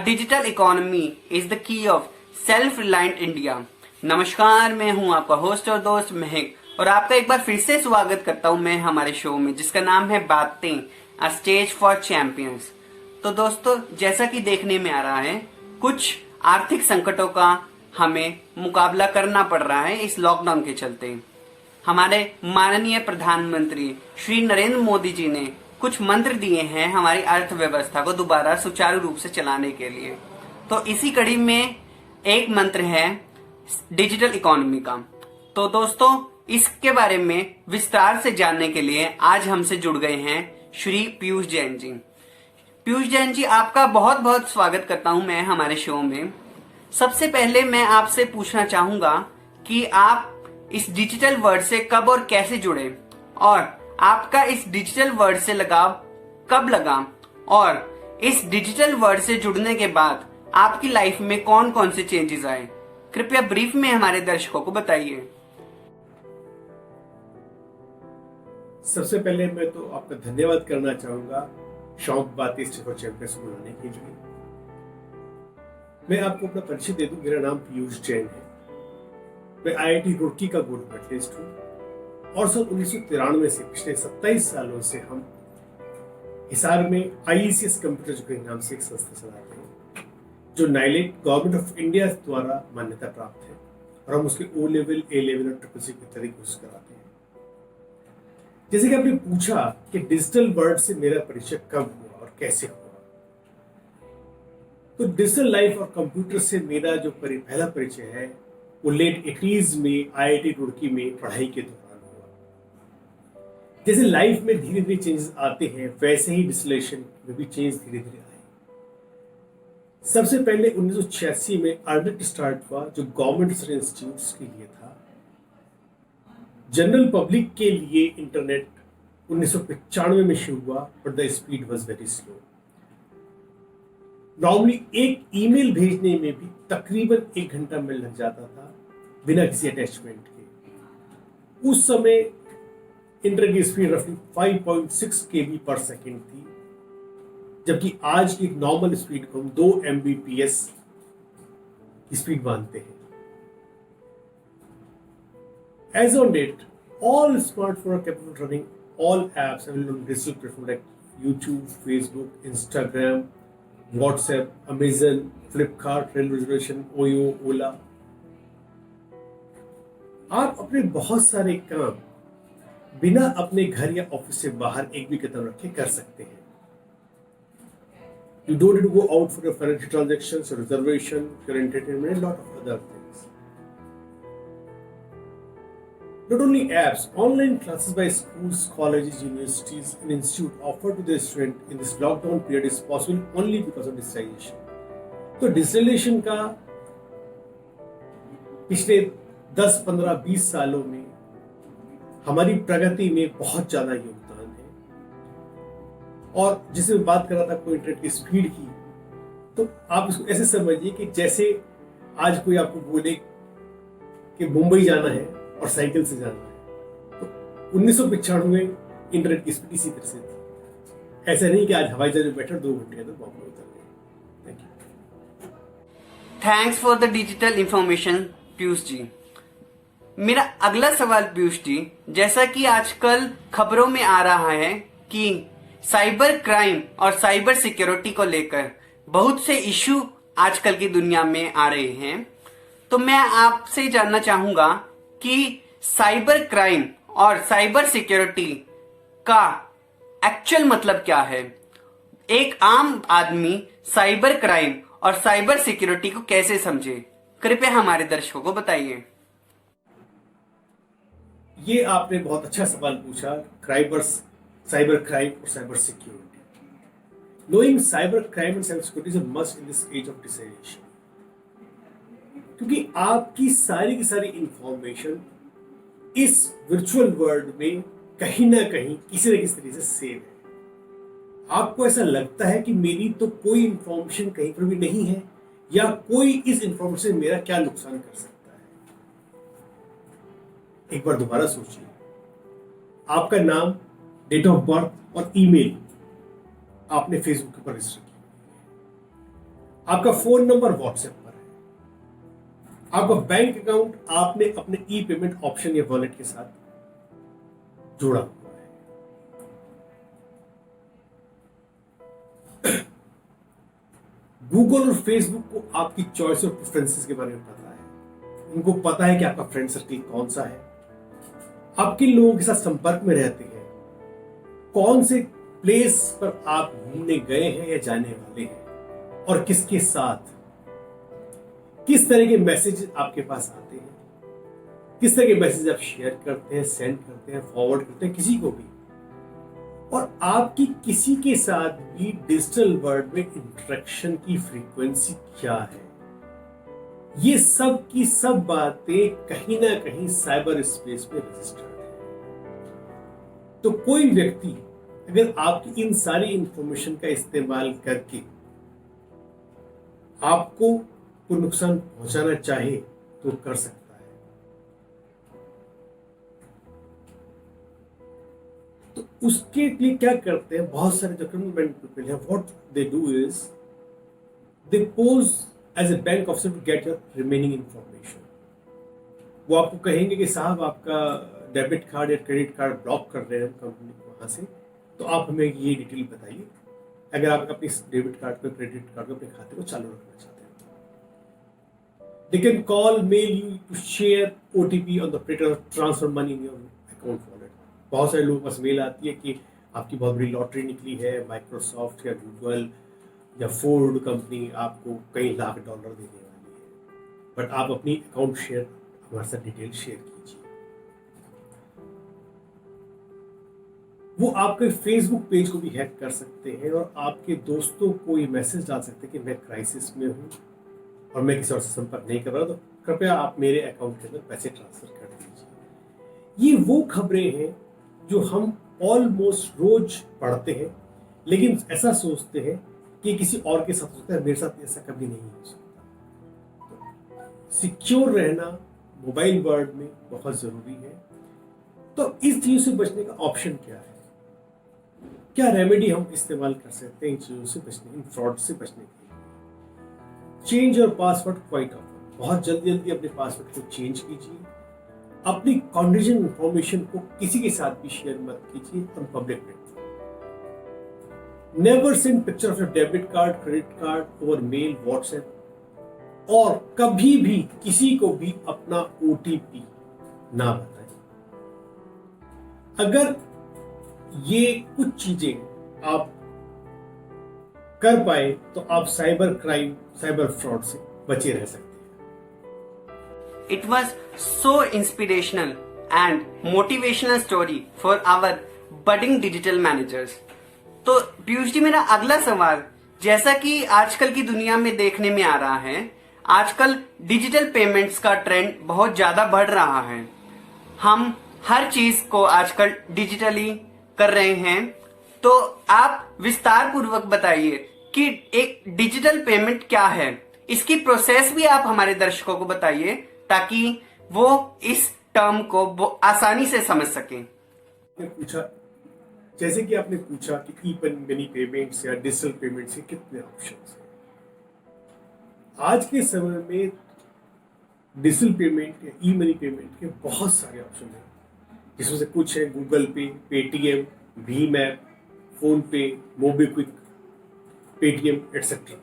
Digital economy is the key of self reliant India. नमस्कार, मैं हूं आपका होस्ट और दोस्त महक और आपका एक बार फिर से स्वागत करता हूं मैं हमारे शो में जिसका नाम है बातें, अ स्टेज फॉर चैंपियंस। तो दोस्तों, जैसा कि देखने में आ रहा है, कुछ आर्थिक संकटों का हमें मुकाबला करना पड़ रहा है इस लॉकडाउन के चलते। हमारे माननीय प्रधानमंत्री श्री नरेंद्र मोदी जी ने कुछ मंत्र दिए हैं हमारी अर्थव्यवस्था को दोबारा सुचारू रूप से चलाने के लिए। तो इसी कड़ी में एक मंत्र है डिजिटल इकोनॉमी का। तो दोस्तों, इसके बारे में विस्तार से जानने के लिए आज हमसे जुड़ गए हैं श्री पीयूष जैन जी। पीयूष जैन जी, आपका बहुत बहुत स्वागत करता हूं मैं हमारे शो में। सबसे पहले मैं आपसे पूछना चाहूंगा कि आप इस डिजिटल वर्ल्ड से कब और कैसे जुड़े और आपका इस डिजिटल वर्ल्ड से लगाव कब लगा, और इस डिजिटल वर्ल्ड से जुड़ने के बाद आपकी लाइफ में कौन कौन से चेंजेस आए, कृपया ब्रीफ में हमारे दर्शकों को बताइए। सबसे पहले मैं तो आपका धन्यवाद करना चाहूंगा शौक बातें स्टेज फॉर चैंपियंस को बनाने के लिए। मैं आपको अपना परिचय दे दूं। मेरा नाम पीयूष जैन है। मैं आईआईटी रुड़की का गोल्ड मेडलिस्ट हूँ और सन 1993 से पिछले 27 सालों से हम हिसार में आईईसीएस कंप्यूटर एजुकेशन नाम से एक संस्था चलाते हैं जो नाइलेट गवर्नमेंट ऑफ इंडिया द्वारा मान्यता प्राप्त है, और हम उसके ओ लेवल, ए लेवल और ट्रिपल सी इत्यादि कोर्स कराते हैं। जैसे कि आपने पूछा कि डिजिटल वर्ल्ड से मेरा परिचय कब हुआ और कैसे हुआ, तो डिजिटल लाइफ और कंप्यूटर से मेरा जो पहला परिचय है वो लेट 80s में आईआईटी रुड़की में पढ़ाई के दौरान हुआ। जैसे लाइफ में धीरे धीरे चेंजेस आते हैं, वैसे ही डिजिटलाइजेशन में भी चेंज धीरे धीरे आए। सबसे पहले 1986 में अर्नेट स्टार्ट हुआ जो गवर्नमेंट रिसर्च इंस्टीट्यूट्स के लिए था। जनरल पब्लिक के लिए इंटरनेट 1995 में शुरू हुआ, but the speed was very slow. Normally एक ईमेल भेजने में भी तकरीबन 1 घंटा में लग जाता था बिना किसी अटैचमेंट के। उस समय इंटरनेट की स्पीड रफली 5.6 KB पर सेकेंड थी, जबकि आज की एक नॉर्मल स्पीड को हम 2 Mbps की स्पीड मानते हैं। As on date, all smartphones are capable of running all apps available on digital platforms like YouTube, Facebook, Instagram, WhatsApp, Amazon, Flipkart, Railway Reservation, OYO, Ola। आप अपने बहुत सारे काम बिना अपने घर या ऑफिस से बाहर एक भी कदम रखे कर सकते हैं। You don't need to go out for your financial transactions, your reservation, your entertainment, and a lot of other things. Not only apps, online classes by schools, colleges, universities, and institutes offered to their students in this lockdown period is possible only because of digitalization. तो digitalisation का पिछले 10, 15, 20 सालों में हमारी प्रगति में बहुत ज्यादा योगदान है। और जिसे मैं बात कर रहा था कोई इंटरनेट की स्पीड की, तो आप इसको ऐसे समझिए कि जैसे आज कोई आपको बोले कि मुंबई जाना है और साइकिल से जाना है, तो 1995 में इंटरनेट की स्पीड इसी तरह से थी। ऐसा नहीं कि आज हवाई जहाज में बैठे 2 घंटे के अंदर बॉम्बे उतर गए। Thank you. Thanks for the digital information Piyush ji. मेरा अगला सवाल पीयूष जी, जैसा कि आजकल खबरों में आ रहा है कि साइबर क्राइम और साइबर सिक्योरिटी को लेकर बहुत से इश्यू आजकल की दुनिया में आ रहे हैं, तो मैं आपसे जानना चाहूंगा कि साइबर क्राइम और साइबर सिक्योरिटी का एक्चुअल मतलब क्या है। एक आम आदमी साइबर क्राइम और साइबर सिक्योरिटी को कैसे समझे, कृपया हमारे दर्शकों को बताइए। ये आपने बहुत अच्छा सवाल पूछा। साइबर क्राइम और cyber security. Knowing cyber crime and cyber security is a must in this age of digitalization, क्योंकि आपकी सारी की सारी इंफॉर्मेशन इस वर्चुअल वर्ल्ड में कहीं ना कहीं किसी न किसी तरीके से सेव है। आपको ऐसा लगता है कि मेरी तो कोई इंफॉर्मेशन कहीं पर भी नहीं है, या कोई इस इंफॉर्मेशन से मेरा क्या नुकसान कर सकता है। एक बार दोबारा सोचिए, आपका नाम, डेट ऑफ बर्थ और ईमेल आपने फेसबुक के ऊपर रजिस्टर किया। आपका फोन नंबर व्हाट्सएप पर है, आपका बैंक अकाउंट आपने अपने ई पेमेंट ऑप्शन या वॉलेट के साथ जोड़ा हुआ है। गूगल और फेसबुक को आपकी चॉइस और प्रेफरेंसेस के बारे में पता है, उनको पता है कि आपका फ्रेंड सर्कल कौन सा है, आप किन लोगों के साथ संपर्क में रहते हैं, कौन से प्लेस पर आप घूमने गए हैं या जाने वाले हैं, और किसके साथ, किस तरह के मैसेज आपके पास आते हैं, किस तरह के मैसेज आप शेयर करते हैं, सेंड करते हैं, फॉरवर्ड करते हैं किसी को भी, और आपकी किसी के साथ भी डिजिटल वर्ल्ड में इंटरेक्शन की फ्रीक्वेंसी क्या है। ये सब की सब बातें कहीं ना कहीं साइबर स्पेस में रजिस्टर्ड है। तो कोई व्यक्ति अगर आपकी इन सारी इंफॉर्मेशन का इस्तेमाल करके आपको कोई नुकसान पहुंचाना चाहे तो कर सकता है। तो उसके लिए क्या करते हैं बहुत सारे जो क्रिमिनल पीपल हैं, what they do is they pose as a bank officer to get your remaining information. वो आपको कहेंगे कि साहब आपका डेबिट कार्ड या क्रेडिट कार्ड ब्लॉक कर रहे हैं कंपनी को वहां से, तो आप हमें ये डिटेल बताइए अगर आप अपने डेबिट कार्ड को क्रेडिट कार्ड को अपने खाते को चालू रखना चाहते हैं। They can call, mail you to share OTP on the operator or transfer money in your account wallet. बहुत सारे लोगों के पास मेल आती है कि आपकी बहुत बड़ी लॉटरी निकली है, माइक्रोसॉफ्ट या गूगल या फोर्ड कंपनी आपको कई लाख डॉलर देने वाली है, बट आप अपनी अकाउंट शेयर हमारे साथ डिटेल शेयर कीजिए। वो आपके फेसबुक पेज को भी हैक कर सकते हैं और आपके दोस्तों को ये मैसेज डाल सकते हैं कि मैं क्राइसिस में हूँ और मैं किसी और से संपर्क नहीं कर रहा, तो कृपया आप मेरे अकाउंट के अंदर पैसे ट्रांसफर कर दीजिए। ये वो खबरें हैं जो हम ऑलमोस्ट रोज पढ़ते हैं, लेकिन ऐसा सोचते हैं कि किसी और के साथ होता है, मेरे साथ ऐसा कभी नहीं हो सकता। तो सिक्योर रहना मोबाइल वर्ल्ड में बहुत जरूरी है। तो इस चीज से बचने का ऑप्शन क्या है, क्या रेमेडी हम इस्तेमाल कर सकते हैं इन चीजों से बचने, इन फ्रॉड से बचने के लिए? Change your password quite often, बहुत जल्दी जल्दी अपने पासवर्ड को चेंज कीजिए। अपनी कॉन्फिडेंशियल इंफॉर्मेशन को किसी के साथ भी शेयर मत कीजिए on public platform. Never send picture of your debit card, credit card over mail, WhatsApp, और कभी भी किसी को भी अपना OTP ना बताएं। अगर ये कुछ चीजें आप कर पाए तो आप साइबर क्राइम, साइबर फ्रॉड से बचे रह सकते हैं। It was so inspirational and motivational story for our budding digital managers. तो पीयूष जी, मेरा अगला सवाल, जैसा कि आजकल की दुनिया में देखने में आ रहा है, आजकल डिजिटल पेमेंट्स का ट्रेंड बहुत ज्यादा बढ़ रहा है। हम हर चीज को आजकल डिजिटली कर रहे हैं, तो आप विस्तार पूर्वक बताइए कि एक डिजिटल पेमेंट क्या है, इसकी प्रोसेस भी आप हमारे दर्शकों को बताइए ताकि वो इस टर्म को आसानी से समझ सकें। पूछा, जैसे कि आपने पूछा कि ई मनी पेमेंट्स या डिजिटल पेमेंट्स के कितने ऑप्शंस हैं। आज के समय में डिजिटल पेमेंट या ई मनी पेमेंट के बहुत सारे ऑप्शन हैं, जिसमें से कुछ है गूगल पे, पेटीएम, भीम ऐप, फोन पे, मोबीक्विक, पेटीएम एटसेट्रा।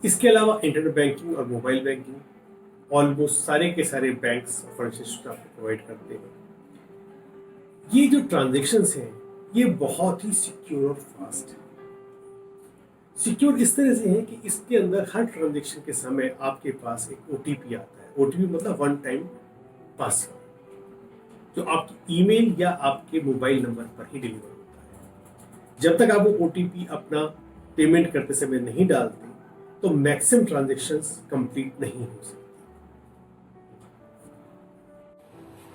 इसके अलावा इंटरनेट बैंकिंग और मोबाइल बैंकिंग ऑलमोस्ट सारे के सारे बैंक्स और फाइनेंशियल इंस्टीट्यूट आपको प्रोवाइड करते हैं। ये जो ट्रांजेक्शन्स हैं ये बहुत ही सिक्योर और फास्ट है। सिक्योर इस तरह से है कि इसके अंदर हर ट्रांजेक्शन के समय आपके पास एक OTP आता है। OTP मतलब वन टाइम पासवर्ड, जो आपकी ईमेल या आपके मोबाइल नंबर पर ही डिलीवर होता है। जब तक आप वो OTP अपना पेमेंट करते समय नहीं डालते तो मैक्सिमम ट्रांजेक्शन्स कंप्लीट नहीं हो सकती।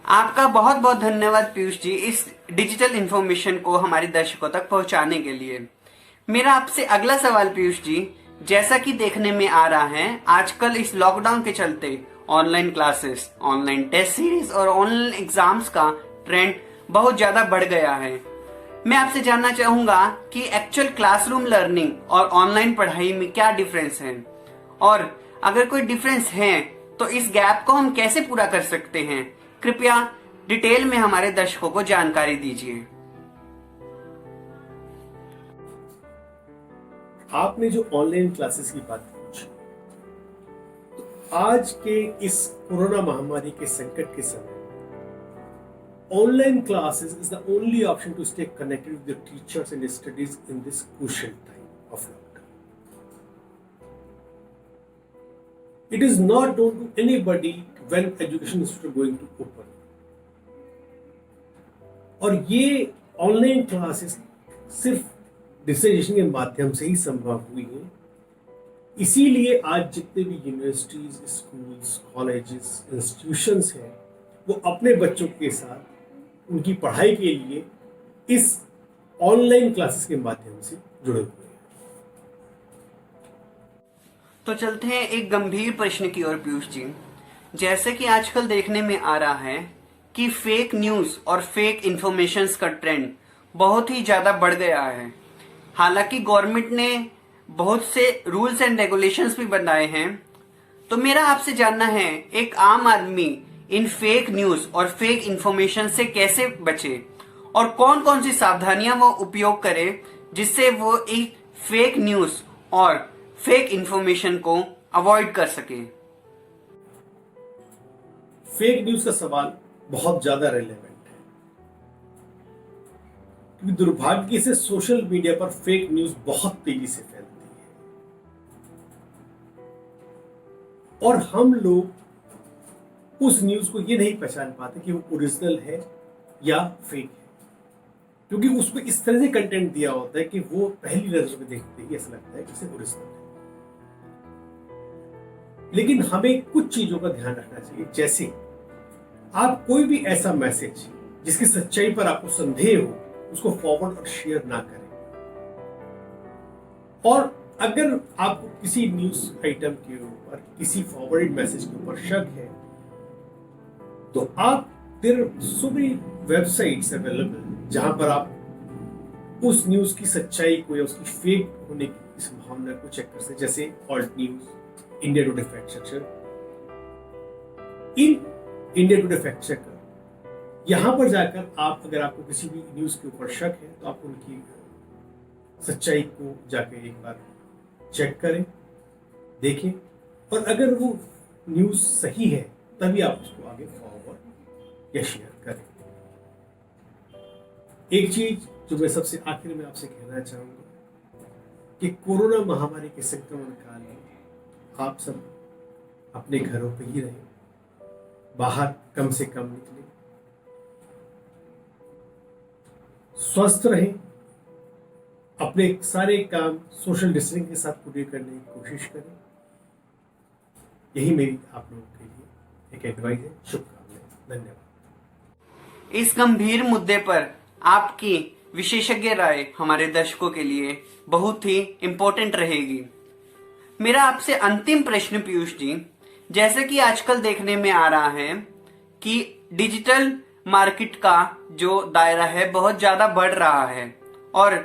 आपका बहुत बहुत धन्यवाद पीयूष जी, इस डिजिटल इंफॉर्मेशन को हमारे दर्शकों तक पहुंचाने के लिए। मेरा आपसे अगला सवाल पीयूष जी, जैसा कि देखने में आ रहा है आजकल इस लॉकडाउन के चलते online classes, online test series और ऑनलाइन एग्जाम्स का ट्रेंड बहुत ज्यादा बढ़ गया है। मैं आपसे जानना चाहूंगा कि एक्चुअल क्लासरूम लर्निंग और ऑनलाइन पढ़ाई में क्या डिफरेंस है, और अगर कोई डिफरेंस है तो इस गैप को हम कैसे पूरा कर सकते हैं। कृपया डिटेल में हमारे दर्शकों को जानकारी दीजिए। आपने जो ऑनलाइन क्लासेस की बात पूछी, तो आज के इस कोरोना महामारी के संकट के समय online classes is the only option to stay connected with your teachers and studies in this crucial time of lockdown. It is not known to anybody when education institutions are going to open. और ये online classes सिर्फ digitalisation के माध्यम से ही संभव हुई है। इसीलिए आज जितने भी यूनिवर्सिटीज, स्कूल्स, कॉलेजेस, इंस्टीट्यूशंस हैं, वो अपने बच्चों के साथ उनकी पढ़ाई के लिए इस ऑनलाइन क्लासेस के माध्यम से जुड़े हुए हैं। तो चलते हैं एक गंभीर प्रश्न की ओर पीयूष जी। जैसे कि आजकल देखने में आ रहा है कि फेक न्यूज और फेक इंफॉर्मेशंस का ट्रेंड बहुत ही ज्यादा बढ़ गया है। हालांकि गवर्नमेंट ने बहुत से रूल्स एंड रेगुलेशंस भी बनाए हैं, तो मेरा आपसे जानना है, एक आम आदमी इन फेक न्यूज और फेक इंफॉर्मेशन से कैसे बचे और कौन कौन सी सावधानियां वो उपयोग करे जिससे वो एक फेक न्यूज और फेक इंफॉर्मेशन को अवॉइड कर सके। फेक न्यूज का सवाल बहुत ज्यादा रेलेवेंट है, क्योंकि दुर्भाग्य से सोशल मीडिया पर फेक न्यूज बहुत तेजी से फैलती है और हम लोग उस न्यूज को ये नहीं पहचान पाते कि वो ओरिजिनल है या फेक है, क्योंकि उसमें इस तरह से कंटेंट दिया होता है कि वो पहली नजर में देखते ही ऐसा लगता है कि इसे ओरिजिनल है। लेकिन हमें कुछ चीजों का ध्यान रखना चाहिए, जैसे आप कोई भी ऐसा मैसेज जिसकी सच्चाई पर आपको संदेह हो उसको फॉरवर्ड और शेयर ना करें। और अगर आपको किसी न्यूज आइटम के ऊपर, किसी फॉरवर्डेड मैसेज के ऊपर शक है, तो आप there are so many websites available जहां पर आप उस न्यूज की सच्चाई को या उसकी फेक होने की संभावना को चेक कर सकते, जैसे alt news, India today fact checker. In India today fact checker यहां पर जाकर आप, अगर आपको किसी भी न्यूज के ऊपर शक है, तो आप उनकी सच्चाई को जाकर एक बार चेक करें, देखें, और अगर वो न्यूज सही है तभी आप उसको आगे फॉरवर्ड या शेयर करें। एक चीज जो मैं सबसे आखिर में आपसे कहना चाहूंगा कि कोरोना महामारी के संक्रमण काल में आप सब अपने घरों पे ही रहें, बाहर कम से कम निकलें, स्वस्थ रहें, अपने सारे काम सोशल डिस्टेंसिंग के साथ पूरे करने की कोशिश करें। यही मेरी आप लोगों के लिए एक एडवाइस है। शुभकामनाएं। धन्यवाद। इस गंभीर मुद्दे पर आपकी विशेषज्ञ राय हमारे दर्शकों के लिए बहुत ही इम्पोर्टेंट रहेगी। मेरा आपसे अंतिम प्रश्न पीयूष जी, जैसे कि आजकल देखने में आ रहा है कि डिजिटल मार्केट का जो दायरा है बहुत ज्यादा बढ़ रहा है और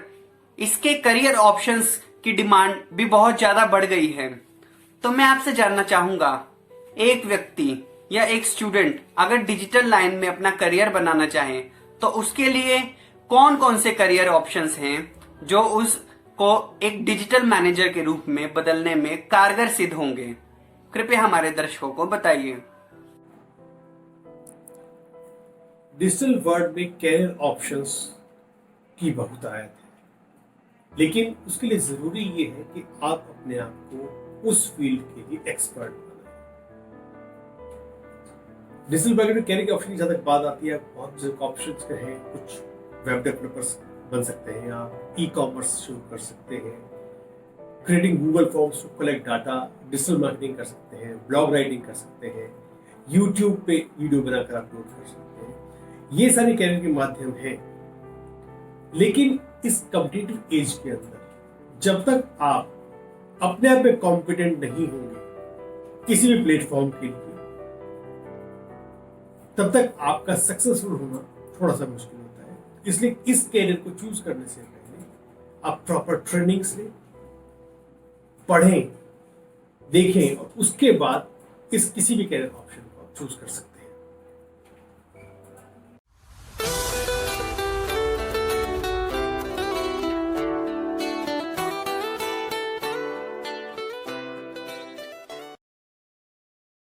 इसके करियर ऑप्शंस की डिमांड भी बहुत ज्यादा बढ़ गई है, तो मैं आपसे जानना चाहूंगा, एक व्यक्ति या एक स्टूडेंट अगर डिजिटल लाइन में अपना करियर बनाना चाहे तो उसके लिए कौन कौन से करियर ऑप्शंस हैं जो उसको एक डिजिटल मैनेजर के रूप में बदलने में कारगर सिद्ध होंगे। कृपया हमारे दर्शकों को बताइए। डिजिटल वर्ल्ड में कैरियर ऑप्शंस की बहुतायत है, लेकिन उसके लिए जरूरी ये है कि आप अपने आप को उस फील्ड के लिए एक्सपर्ट बनाएं। डिजिटल मार्केट में कैरियर के ऑप्शन की जहां तक बात आती है, बहुत से ऑप्शंस हैं। कुछ वेब डेवलपर्स बन सकते हैं, आप ई कॉमर्स शुरू कर सकते हैं, creating Google forms to collect data, digital marketing कर सकते हैं, ब्लॉग राइटिंग कर सकते हैं, यूट्यूब पे वीडियो बनाकर अपलोड कर सकते हैं। ये सारे कैरियर के माध्यम हैं। लेकिन इस कॉम्पिटिटिव एज के अंदर जब तक आप अपने आप में कॉम्पिटेंट नहीं होंगे किसी भी प्लेटफॉर्म के लिए, तब तक आपका सक्सेसफुल होना थोड़ा सा मुश्किल होता है। इसलिए इस कैरियर को चूज करने से पहले आप प्रॉपर ट्रेनिंग्स लें, पढ़ें, देखें और उसके बाद इस किसी भी कैरियर ऑप्शन को आप चूज कर सकते हैं।